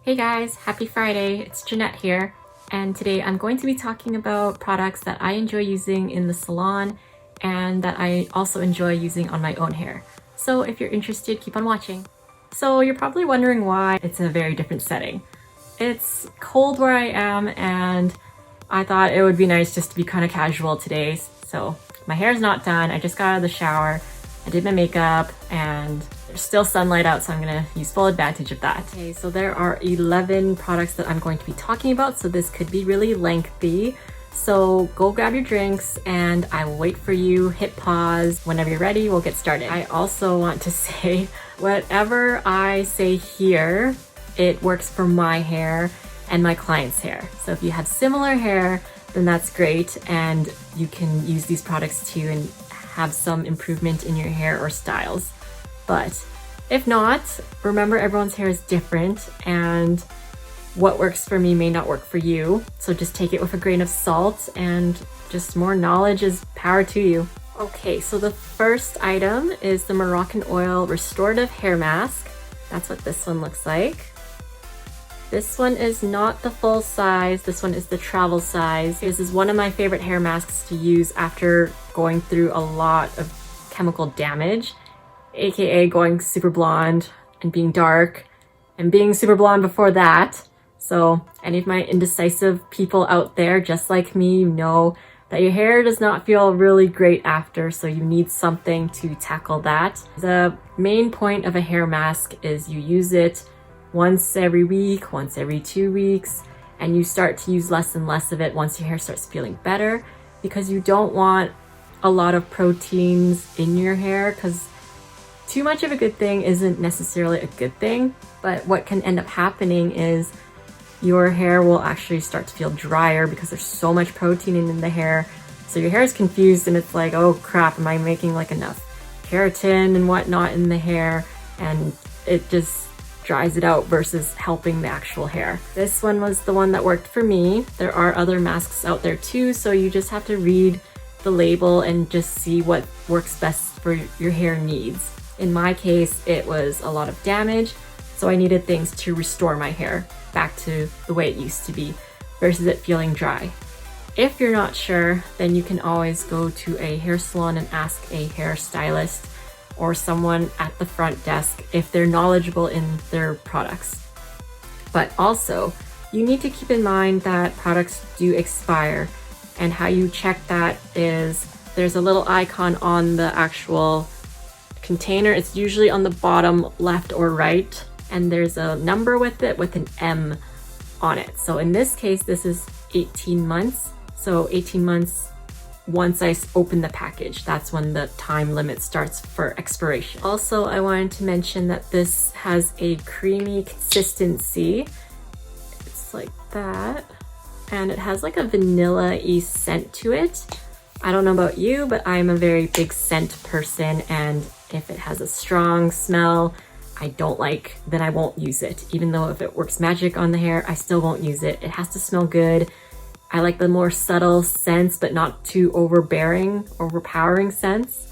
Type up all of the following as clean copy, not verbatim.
Hey guys, happy Friday. It's Jeanette here, and today I'm going to be talking about products that I enjoy using in the salon and that I also enjoy using on my own hair. So if you're interested, keep on watching. So you're probably wondering why it's a very different setting. It's cold where I am and I thought it would be nice just to be kind of casual today. So my hair's not done. I just got out of the shower. I did my makeup and there's still sunlight out, so I'm gonna use full advantage of that. Okay, so there are 11 products that I'm going to be talking about, so this could be really lengthy. So go grab your drinks and I will wait for you. Hit pause. Whenever you're ready, we'll get started. I also want to say, whatever I say here, it works for my hair and my client's hair. So if you have similar hair, then that's great, and you can use these products too and have some improvement in your hair or styles. But if not, remember everyone's hair is different and what works for me may not work for you. So just take it with a grain of salt, and just more knowledge is power to you. Okay, so the first item is the Moroccan Oil Restorative Hair Mask. That's what this one looks like. This one is not the full size, this one is the travel size. This is one of my favorite hair masks to use after going through a lot of chemical damage, aka going super blonde and being dark and being super blonde before that. So any of my indecisive people out there, just like me, you know that your hair does not feel really great after, so you need something to tackle that. The main point of a hair mask is you use it once every week, once every 2 weeks, and you start to use less and less of it once your hair starts feeling better, because you don't want a lot of proteins in your hair, because too much of a good thing isn't necessarily a good thing. But what can end up happening is your hair will actually start to feel drier because there's so much protein in the hair. So your hair is confused and it's like, oh crap, am I making like enough keratin and whatnot in the hair? And it just dries it out versus helping the actual hair. This one was the one that worked for me. There are other masks out there too, so you just have to read the label and just see what works best for your hair needs. In my case, it was a lot of damage, so I needed things to restore my hair back to the way it used to be versus it feeling dry. If you're not sure, then you can always go to a hair salon and ask a hairstylist or someone at the front desk if they're knowledgeable in their products. But also, you need to keep in mind that products do expire, and how you check that is there's a little icon on the actual container. It's usually on the bottom left or right, and there's a number with it with an M on it. So in this case, this is 18 months. So 18 months once I open the package, that's when the time limit starts for expiration. Also, I wanted to mention that this has a creamy consistency. It's like that. And it has like a vanilla-y scent to it. I don't know about you, but I'm a very big scent person, and if it has a strong smell I don't like, then I won't use it. Even though if it works magic on the hair, I still won't use it. It has to smell good. I like the more subtle scents, but not too overpowering scents.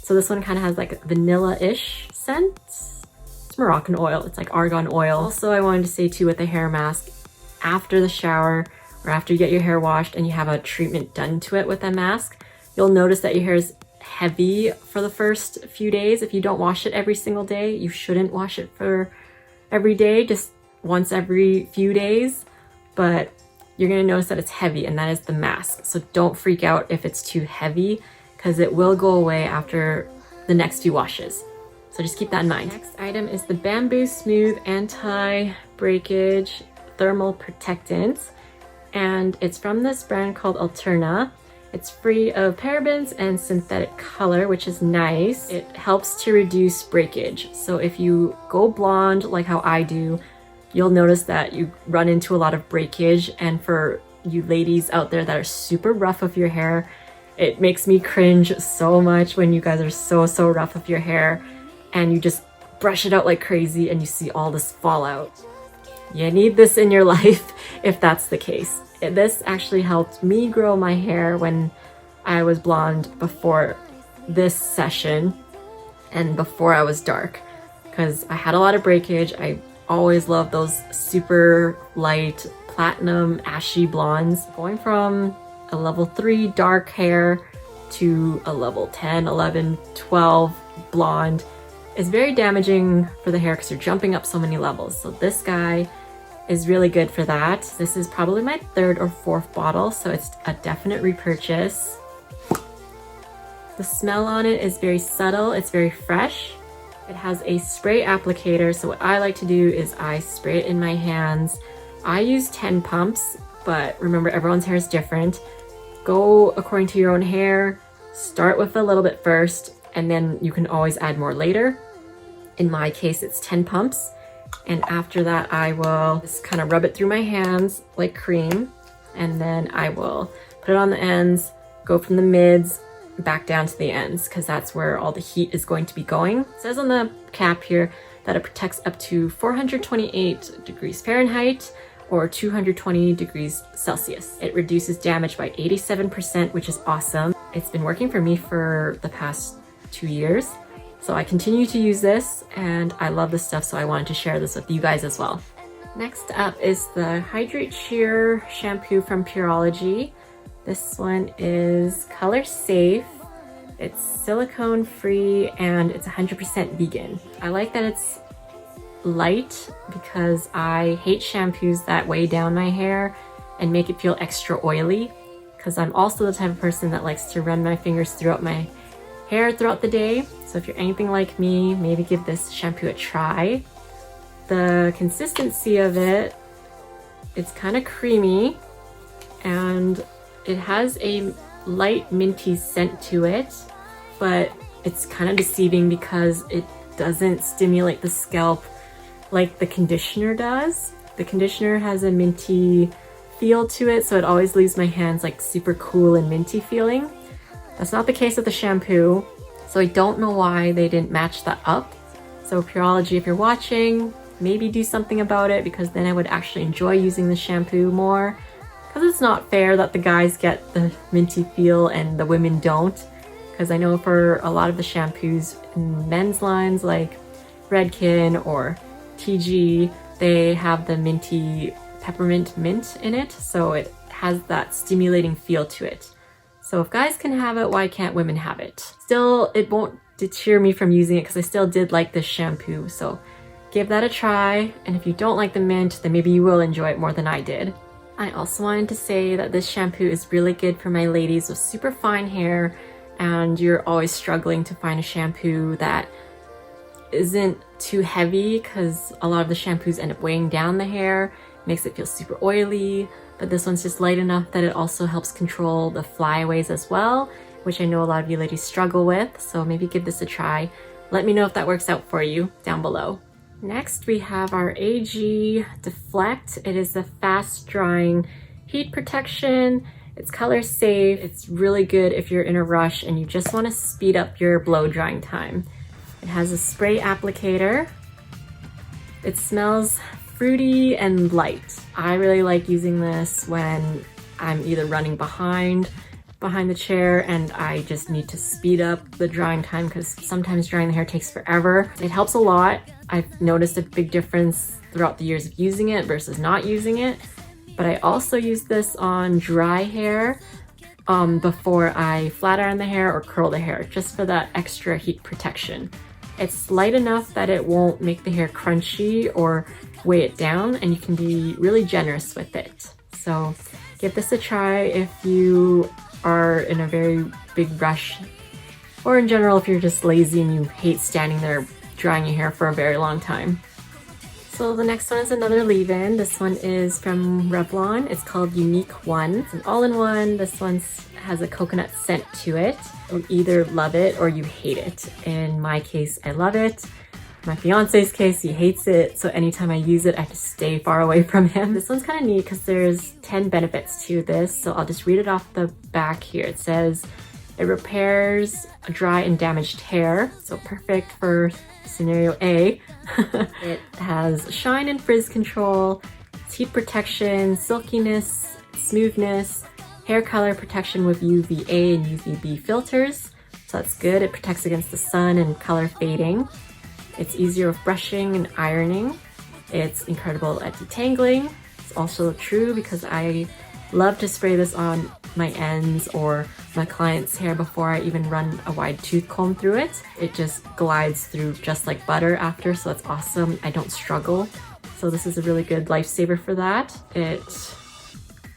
So this one kind of has like a vanilla-ish scent. It's Moroccan oil, it's like argan oil. Also, I wanted to say too, with a hair mask, after the shower or after you get your hair washed and you have a treatment done to it with a mask, you'll notice that your hair is heavy for the first few days. If you don't wash it every single day, you shouldn't wash it for every day, just once every few days. But you're gonna notice that it's heavy, and that is the mask. So don't freak out if it's too heavy, because it will go away after the next few washes. So just keep that in mind. Next item is the Bamboo Smooth Anti-Breakage Thermal Protectant, and it's from this brand called Alterna. It's free of parabens and synthetic color, which is nice. It helps to reduce breakage. So if you go blonde like how I do, you'll notice that you run into a lot of breakage. And for you ladies out there that are super rough with your hair, it makes me cringe so much when you guys are so rough with your hair and you just brush it out like crazy and you see all this fallout. You need this in your life if that's the case. This actually helped me grow my hair when I was blonde before this session and before I was dark, because I had a lot of breakage. I always love those super light platinum ashy blondes. Going from a level 3 dark hair to a level 10, 11, 12 blonde is very damaging for the hair because you're jumping up so many levels. So this guy is really good for that. This is probably my 3rd or 4th bottle, so it's a definite repurchase. The smell on it is very subtle, it's very fresh. It has a spray applicator, so what I like to do is I spray it in my hands. I use 10 pumps, but remember everyone's hair is different. Go according to your own hair, start with a little bit first, and then you can always add more later. In my case, it's 10 pumps. And after that, I will just kind of rub it through my hands like cream. And then I will put it on the ends, go from the mids, back down to the ends, because that's where all the heat is going to be going. It says on the cap here that it protects up to 428 degrees Fahrenheit or 220 degrees Celsius. It reduces damage by 87%, which is awesome. It's been working for me for the past 2 years. So I continue to use this and I love this stuff, so I wanted to share this with you guys as well. Next up is the Hydrate Sheer shampoo from Pureology. This one is color safe, it's silicone free, and it's 100% vegan. I like that it's light because I hate shampoos that weigh down my hair and make it feel extra oily, because I'm also the type of person that likes to run my fingers throughout my hair throughout the day. So if you're anything like me, maybe give this shampoo a try. The consistency of it, it's kind of creamy and it has a light minty scent to it, but it's kind of deceiving because it doesn't stimulate the scalp like the conditioner does. The conditioner has a minty feel to it, so it always leaves my hands like super cool and minty feeling. That's not the case with the shampoo, so I don't know why they didn't match that up. So Pureology, if you're watching, maybe do something about it, because then I would actually enjoy using the shampoo more. Because it's not fair that the guys get the minty feel and the women don't. Because I know for a lot of the shampoos in men's lines like Redken or TG, they have the minty peppermint mint in it, so it has that stimulating feel to it. So if guys can have it, why can't women have it? Still, it won't deter me from using it because I still did like this shampoo, so give that a try. And if you don't like the mint, then maybe you will enjoy it more than I did. I also wanted to say that this shampoo is really good for my ladies with super fine hair and you're always struggling to find a shampoo that isn't too heavy, because a lot of the shampoos end up weighing down the hair, makes it feel super oily. But this one's just light enough that it also helps control the flyaways as well, which I know a lot of you ladies struggle with, so maybe give this a try. Let me know if that works out for you down below. Next, we have our AG Deflect. It is a fast drying heat protection. It's color safe. It's really good if you're in a rush and you just want to speed up your blow drying time. It has a spray applicator. It smells fruity and light. I really like using this when I'm either running behind the chair and I just need to speed up the drying time, because sometimes drying the hair takes forever. It helps a lot. I've noticed a big difference throughout the years of using it versus not using it. But I also use this on dry hair before I flat iron the hair or curl the hair, just for that extra heat protection. It's light enough that it won't make the hair crunchy or weigh it down, and you can be really generous with it. So give this a try if you are in a very big rush, or in general if you're just lazy and you hate standing there drying your hair for a very long time. So the next one is another leave-in. This one is from Revlon. It's called Unique One. It's an all-in-one. This one has a coconut scent to it. You either love it or you hate it. In my case, I love it. My fiance's case, he hates it, so anytime I use it, I have to stay far away from him. This one's kind of neat because there's 10 benefits to this, so I'll just read it off the back here. It says, it repairs dry and damaged hair, so perfect for scenario A. It has shine and frizz control, heat protection, silkiness, smoothness, hair color protection with UVA and UVB filters, so that's good. It protects against the sun and color fading. It's easier with brushing and ironing. It's incredible at detangling. It's also true because I love to spray this on my ends or my client's hair before I even run a wide tooth comb through it. It just glides through just like butter after, so it's awesome. I don't struggle. So this is a really good lifesaver for that. It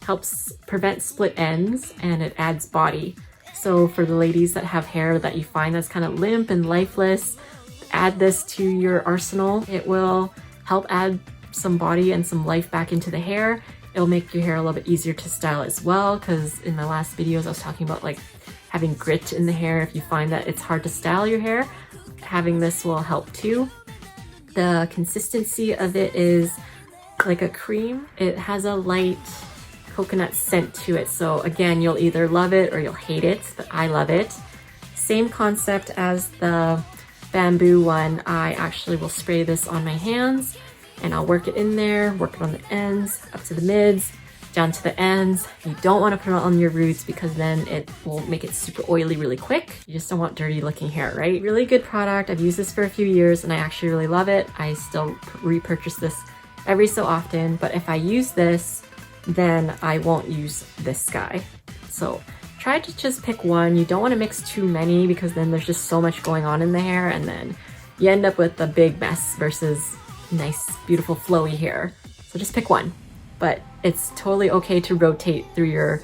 helps prevent split ends and it adds body. So for the ladies that have hair that you find that's kind of limp and lifeless, add this to your arsenal. It will help add some body and some life back into the hair. It'll make your hair a little bit easier to style as well, because in my last videos I was talking about like having grit in the hair. If you find that it's hard to style your hair, having this will help too. The consistency of it is like a cream. It has a light coconut scent to it. So again, you'll either love it or you'll hate it, but I love it. Same concept as the bamboo one. I actually will spray this on my hands and I'll work it in there, work it on the ends, up to the mids, down to the ends. You don't want to put it on your roots because then it will make it super oily really quick. You just don't want dirty looking hair, right? Really good product. I've used this for a few years and I actually really love it. I still repurchase this every so often, but if I use this, then I won't use this guy. So try to just pick one. You don't want to mix too many because then there's just so much going on in the hair and then you end up with a big mess versus nice, beautiful, flowy hair. So just pick one. But it's totally okay to rotate through your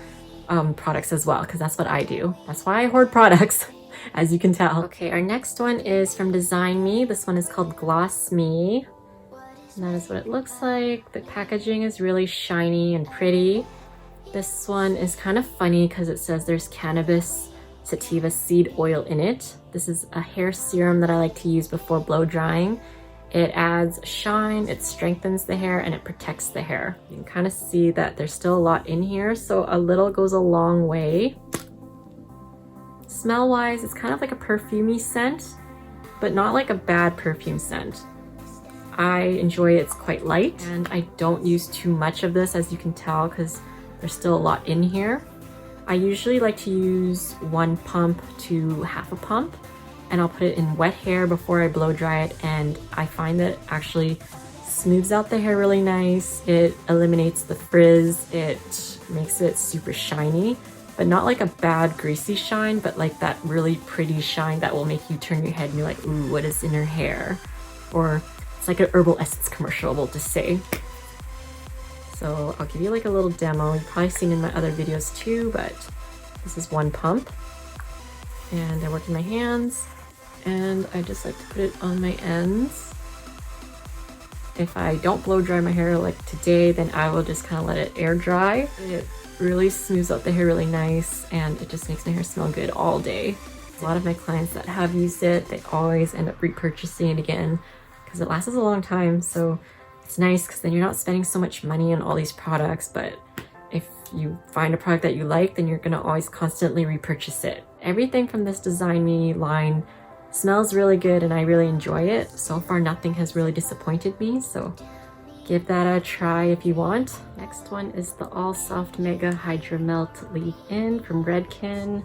products as well, because that's what I do. That's why I hoard products, as you can tell. Okay, our next one is from Design Me. This one is called Gloss Me. And that is what it looks like. The packaging is really shiny and pretty. This one is kind of funny because it says there's cannabis sativa seed oil in it. This is a hair serum that I like to use before blow drying. It adds shine, it strengthens the hair, and it protects the hair. You can kind of see that there's still a lot in here, so a little goes a long way. Smell-wise, it's kind of like a perfumey scent, but not like a bad perfume scent. I enjoy it. It's quite light, and I don't use too much of this, as you can tell, because there's still a lot in here. I usually like to use 1 pump to half a pump, and I'll put it in wet hair before I blow dry it, and I find that it actually smooths out the hair really nice. It eliminates the frizz. It makes it super shiny, but not like a bad greasy shine, but like that really pretty shine that will make you turn your head and you're like, ooh, what is in her hair? Or it's like an herbal essence commercial, we'll just say. So I'll give you like a little demo. You've probably seen in my other videos too, but this is 1 pump. And I work in my hands, and I just like to put it on my ends. If I don't blow dry my hair like today, then I will just kind of let it air dry. It really smooths out the hair really nice, and it just makes my hair smell good all day. A lot of my clients that have used it, they always end up repurchasing it again because it lasts a long time. So it's nice because then you're not spending so much money on all these products, but if you find a product that you like, then you're gonna always constantly repurchase it. Everything from this Design Me line smells really good and I really enjoy it. So far, nothing has really disappointed me, so give that a try if you want. Next one is the All Soft Mega Hydra Melt Leave-In from Redken.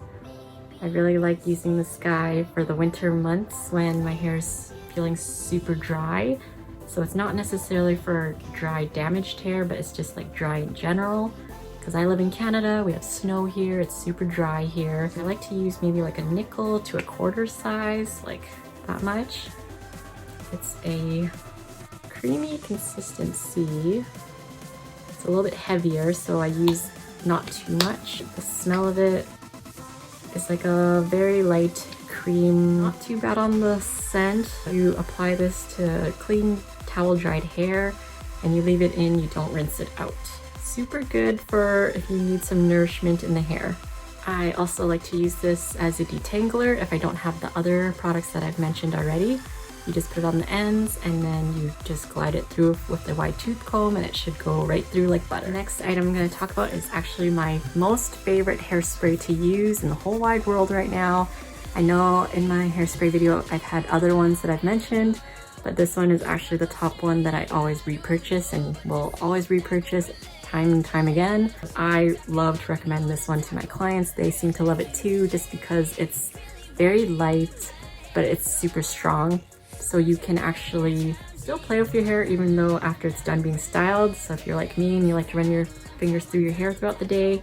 I really like using this guy for the winter months when my hair's feeling super dry. So it's not necessarily for dry damaged hair, but it's just like dry in general. Because I live in Canada, we have snow here, it's super dry here. I like to use maybe like a nickel to a quarter size, like that much. It's a creamy consistency. It's a little bit heavier, so I use not too much. The smell of it is like a very light cream, not too bad on the scent. You apply this to clean towel dried hair and you leave it in, you don't rinse it out. Super good for if you need some nourishment in the hair. I also like to use this as a detangler if I don't have the other products that I've mentioned already. You just put it on the ends and then you just glide it through with the wide tooth comb and it should go right through like butter. The next item I'm going to talk about is actually my most favorite hairspray to use in the whole wide world right now. I know in my hairspray video I've had other ones that I've mentioned, but this one is actually the top one that I always repurchase and will always repurchase time and time again. I love to recommend this one to my clients. They seem to love it too, just because it's very light, but it's super strong. So you can actually still play with your hair even though after it's done being styled. So if you're like me and you like to run your fingers through your hair throughout the day,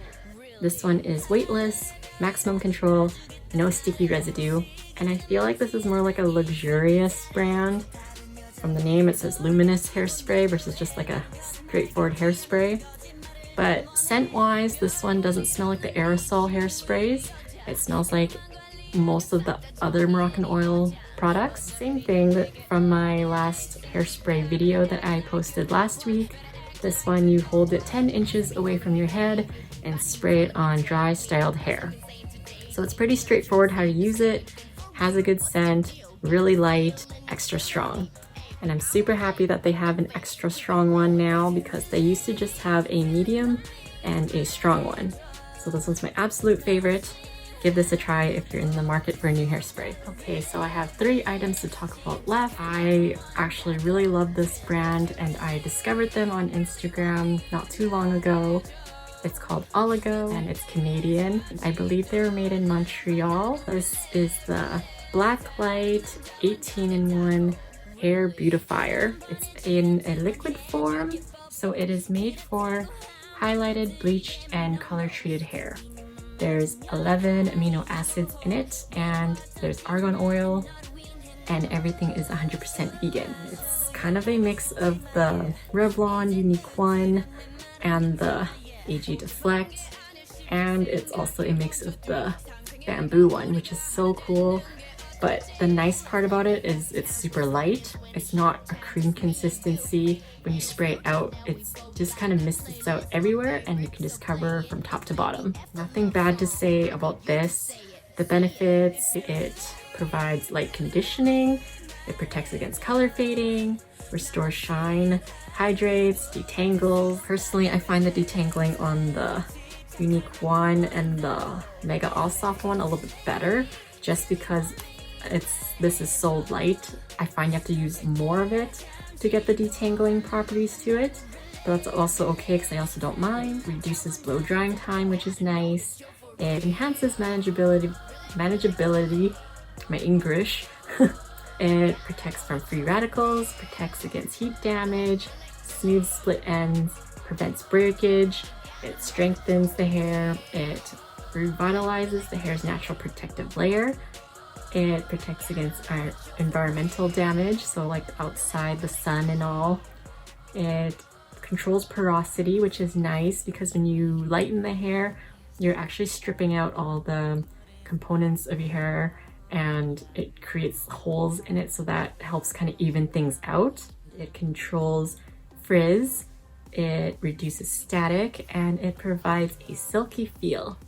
this one is weightless, maximum control, no sticky residue. And I feel like this is more like a luxurious brand. From the name, it says Luminous Hairspray versus just like a straightforward hairspray. But scent-wise, this one doesn't smell like the aerosol hairsprays. It smells like most of the other Moroccan Oil products. Same thing from my last hairspray video that I posted last week. This one, you hold it 10 inches away from your head and spray it on dry styled hair. So it's pretty straightforward how to use it, has a good scent, really light, extra strong. And I'm super happy that they have an extra strong one now because they used to just have a medium and a strong one. So this one's my absolute favorite. Give this a try if you're in the market for a new hairspray. Okay, so I have 3 items to talk about left. I actually really love this brand and I discovered them on Instagram not too long ago. It's called Oligo and it's Canadian. I believe they were made in Montreal. This is the Black Light 18-in-1 Hair Beautifier. It's in a liquid form, so it is made for highlighted, bleached, and color-treated hair. There's 11 amino acids in it, and there's argan oil, and everything is 100% vegan. It's kind of a mix of the Revlon Unique One and the AG Deflect, and it's also a mix of the bamboo one, which is so cool. But the nice part about it is it's super light. It's not a cream consistency. When you spray it out, it's just kind of mists out everywhere and you can just cover from top to bottom. Nothing bad to say about this. The benefits, it provides light conditioning, it protects against color fading, restores shine, hydrates, detangles. Personally, I find the detangling on the Unique One and the Mega All Soft one a little bit better just because this is so light. I find you have to use more of it to get the detangling properties to it, but that's also okay because I also don't mind. Reduces blow drying time, which is nice. It enhances manageability, my English. It protects from free radicals, protects against heat damage, smooths split ends, prevents breakage, it strengthens the hair, it revitalizes the hair's natural protective layer. It protects against environmental damage, so like outside the sun and all. It controls porosity, which is nice because when you lighten the hair, you're actually stripping out all the components of your hair and it creates holes in it, so that helps kind of even things out. It controls frizz, it reduces static, and it provides a silky feel.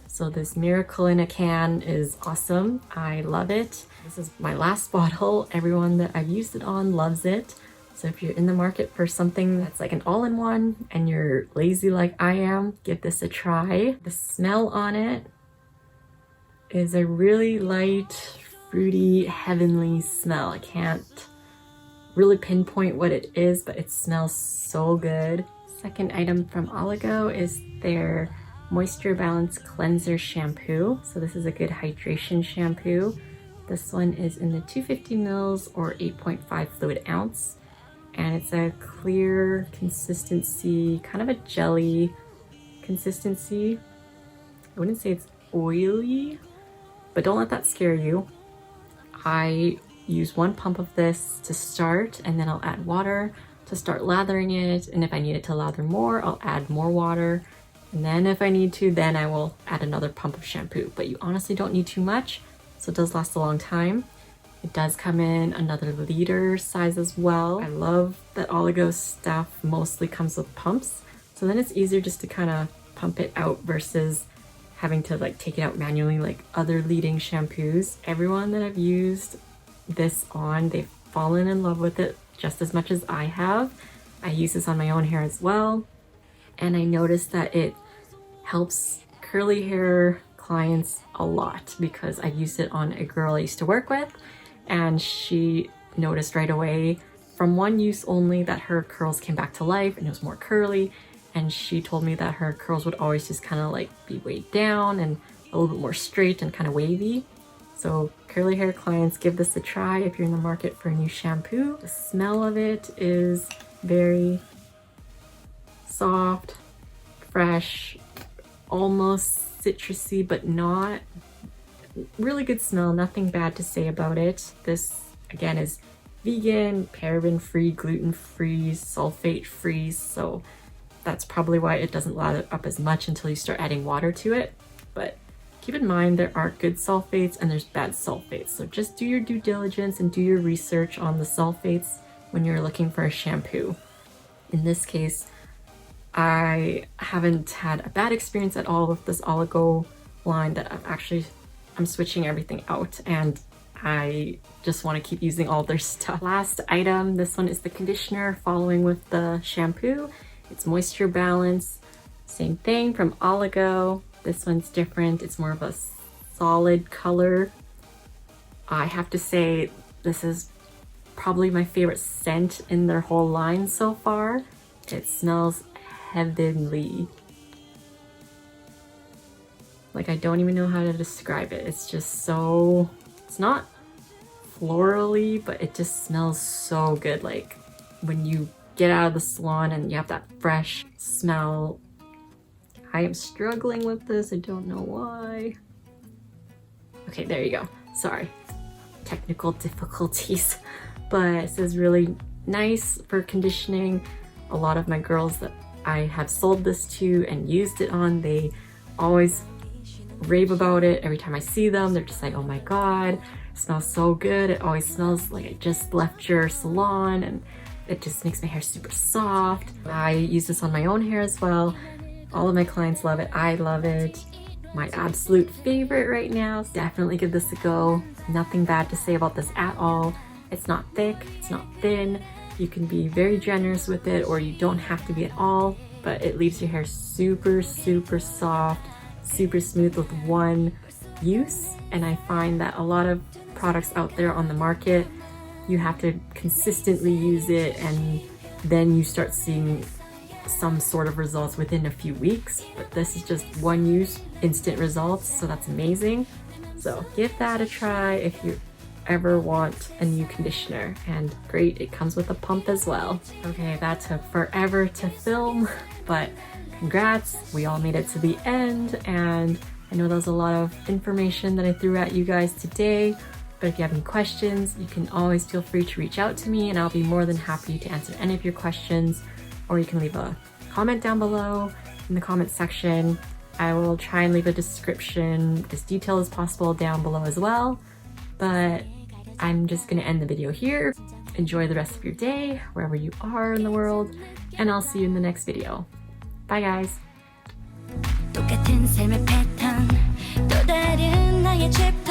So this miracle in a can is awesome. I love it. This is my last bottle. Everyone that I've used it on loves it. So if you're in the market for something that's like an all-in-one and you're lazy like I am, give this a try. The smell on it is a really light, fruity, heavenly smell. I can't really pinpoint what it is, but it smells so good. Second item from Oligo is their Moisture Balance Cleanser Shampoo. So this is a good hydration shampoo. This one is in the 250 mils or 8.5 fluid ounce. And it's a clear consistency, kind of a jelly consistency. I wouldn't say it's oily, but don't let that scare you. I use 1 pump of this to start, and then I'll add water to start lathering it. And if I need it to lather more, I'll add more water. And then if I need to, then I will add another pump of shampoo. But you honestly don't need too much, so it does last a long time. It does come in another liter size as well. I love that Oligo stuff mostly comes with pumps, so then it's easier just to kind of pump it out versus having to like take it out manually like other leading shampoos. Everyone that I've used this on, they've fallen in love with it just as much as I have. I use this on my own hair as well. And I noticed that it helps curly hair clients a lot because I used it on a girl I used to work with, and she noticed right away from one use only that her curls came back to life and it was more curly, and she told me that her curls would always just kind of like be weighed down and a little bit more straight and kind of wavy. So curly hair clients, give this a try if you're in the market for a new shampoo. The smell of it is very soft, fresh, almost citrusy, but not. Really good smell, nothing bad to say about it. This again is vegan, paraben-free, gluten-free, sulfate-free, so that's probably why it doesn't lather up as much until you start adding water to it. But keep in mind there are good sulfates and there's bad sulfates, so just do your due diligence and do your research on the sulfates when you're looking for a shampoo. In this case, I haven't had a bad experience at all with this oligo line that I'm switching everything out, and I just want to keep using all their stuff. Last item, this one is the conditioner following with the shampoo. It's Moisture Balance, same thing from Oligo. This one's different, it's more of a solid color. I have to say this is probably my favorite scent in their whole line so far. It smells heavenly. Like, I don't even know how to describe it. It's just so, it's not florally, but it just smells so good. Like when you get out of the salon and you have that fresh smell. I am struggling with this. I don't know why. Okay, there you go. Sorry, technical difficulties. But this is really nice for conditioning. A lot of my girls that I have sold this to and used it on, they always rave about it. Every time I see them, they're just like, oh my god, it smells so good. It always smells like it just left your salon, and it just makes my hair super soft. I use this on my own hair as well. All of my clients love it. I love it. My absolute favorite right now. Definitely give this a go. Nothing bad to say about this at all. It's not thick, it's not thin. You can be very generous with it, or you don't have to be at all, but it leaves your hair super, super soft, super smooth with one use. And I find that a lot of products out there on the market, you have to consistently use it and then you start seeing some sort of results within a few weeks. But this is just one use, instant results, so that's amazing. So give that a try if you ever want a new conditioner. And great, it comes with a pump as well. Okay, that took forever to film, but congrats, we all made it to the end, and I know that was a lot of information that I threw at you guys today, but if you have any questions, you can always feel free to reach out to me and I'll be more than happy to answer any of your questions, or you can leave a comment down below in the comment section. I will try and leave a description as detailed as possible down below as well, but I'm just gonna end the video here. Enjoy the rest of your day, wherever you are in the world, and I'll see you in the next video. Bye guys. 똑같은 삶의 패턴 또 다른 나의 챕터